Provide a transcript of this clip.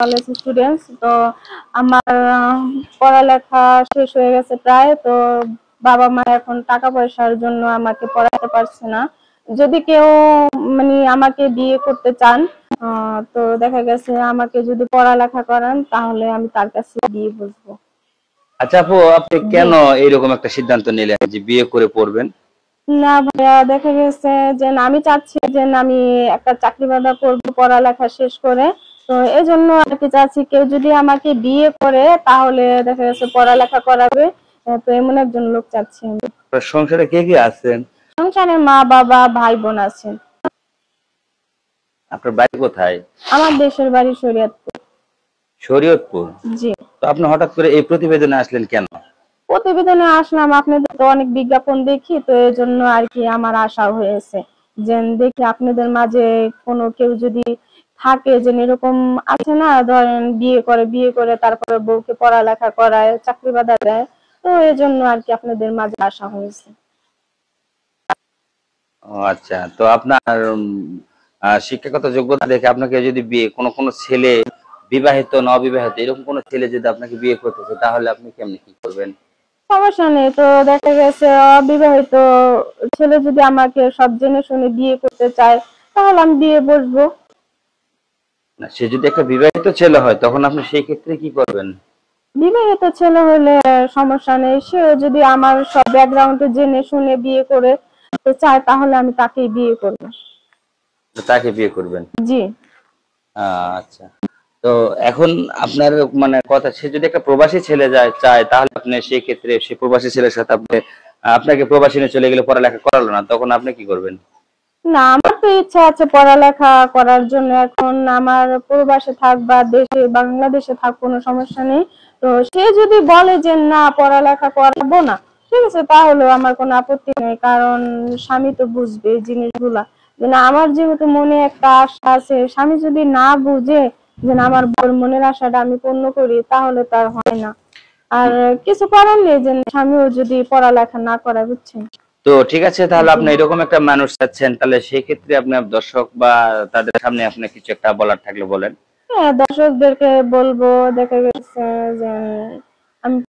College students. তো আমার পড়ালেখা শেষ হয়ে গেছে প্রায়। তো বাবা মা এখন টাকা পয়সার জন্য আমাকে পড়াতে পারছে না। যদি কেউ মানে আমাকে বিয়ে করতে চান, তো দেখা গেছে আমাকে যদি পড়ালেখা করান তাহলে আমি তার কাছে বিয়ে বসবো। আচ্ছা আপু, আপনি জি। কেন এইরকম একটা সিদ্ধান্ত নিলেন যে বিয়ে করে পড়বেন? না ভাইয়া, দেখা গেছে যে আমি চাচ্ছি যে আমি একটা চাকরি বাকরি করবো পড়ালেখা শেষ করে। তো এই জন্য আর কি চাচ্ছি কেউ যদি আমাকে বিয়ে করে তাহলে দেখা গেছে পড়ালেখা করাবে। তো এমন একজন লোক চাচ্ছি আমি। আপনার সংসারে কে কে আছেন? সংসারে মা বাবা ভাই বোন আছেন। আপনার বাড়ি কোথায়? আমার দেশের বাড়ি শরীয়তপুর। শরীয়তপুর। জি। তো আপনি হঠাৎ করে এই প্রতিবেদনে আসলেন কেন? প্রতিবেদনে আসলাম, আপনাদের তো অনেক বিজ্ঞাপন দেখি, তো এই জন্য আর কি আমার আশা হয়েছে যে দেখি আপনাদের মাঝে কোনো কেউ যদি থাকে যে এরকম আছে না, ধরেন বিয়ে করে তারপরে বউকে পড়ালেখা করায় চাকরি বাকরি দেয়। তো এই জন্য আর কি আপনাদের মাঝে আসা হয়েছে। ও আচ্ছা, তো আপনার শিক্ষাগত যোগ্যতা দেখে আপনাকে যদি বিয়ে কোনো ছেলে, বিবাহিত না অবিবাহিত, এরকম কোনো ছেলে যদি আপনাকে বিয়ে করতেছে তাহলে আপনি কেমনি কি করবেন? সমস্যা নেই, তো দেখা গেছে অবিবাহিত ছেলে যদি আমাকে সব জেনে শুনে বিয়ে করতে চায় তাহলে আমি বিয়ে বসবো। না, সে যদি একটা বিবাহিত ছেলে হয় তখন আপনি সেই ক্ষেত্রে কি করবেন? বিবাহিত ছেলে হলে সমস্যা নেই, সে যদি আমার সব ব্যাকগ্রাউন্ড জেনে শুনে বিয়ে করে তো চায় তাহলে আমি তাকেই বিয়ে করবো। তাকে বিয়ে করবেন? জি। আচ্ছা, তো এখন আপনার মানে কথা, সে যদি একটা প্রবাসী ছেলে চায় তাহলে আপনি সেই ক্ষেত্রে সে প্রবাসী ছেলের সাথে আপনাকে প্রবাসী নিয়ে চলে গেলে পড়ালেখা করালো না, তখন আপনি কি করবেন? না, আমার তো ইচ্ছা আছে পড়ালেখা করার জন্য। এখন আমার প্রবাসে থাক বা দেশে বাংলাদেশে থাক কোনো সমস্যা নেই। তো সে যদি বলে যে না পড়ালেখা করাবো না, ঠিক আছে, তাহলে আমার কোনো আপত্তি নেই। কারণ স্বামী তো বুঝবে এই জিনিসগুলা। যে না, আমার যেহেতু মনে একটা আশা আছে, স্বামী যদি না বুঝে যে না আমার বউর মনের আশাটা আমি পূর্ণ করি তাহলে তার হয় না। আর কিছু করার নেই যে স্বামীও যদি পড়ালেখা না করায়, বুঝছেন। তো ঠিক আছে, তাহলে জি। আপনি এরকম একটা মানুষ চাচ্ছেন, তাহলে সেই ক্ষেত্রে আপনার দর্শক বা তাদের সামনে আপনি কিছু একটা বলার থাকলে বলেন। হ্যাঁ, দর্শকদেরকে বলবো, দেখা গেছে যে আমি